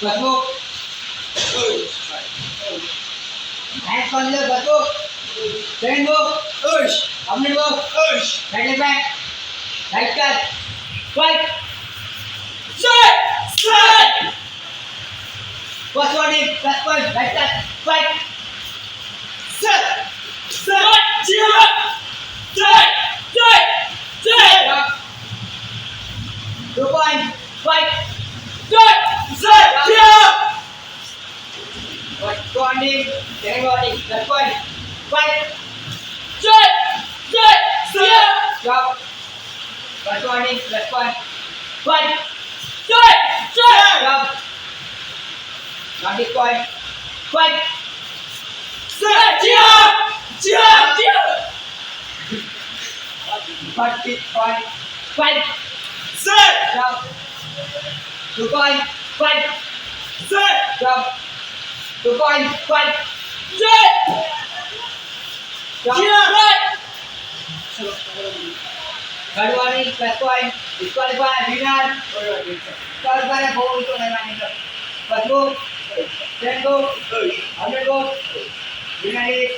Basbuk. Hands on the basbuk. Second book. Opposite book. Right leg back. Right cut. Fight. First warning. First punch. Right cut. Fight. Stop. 2 points. Fight. First warning. Second warning. First point. Fight. Stop. First warning. First point. Fight. Stop. Not this point. Fight. Not this point. Fight. Stop. 2 points. Fight. Stop. 2 points. Fight. Stop. Third warning. First point. Disqualify. Winner. Disqualify. Bowl itu memang itu. First book. Second book. Opposite book. Winner is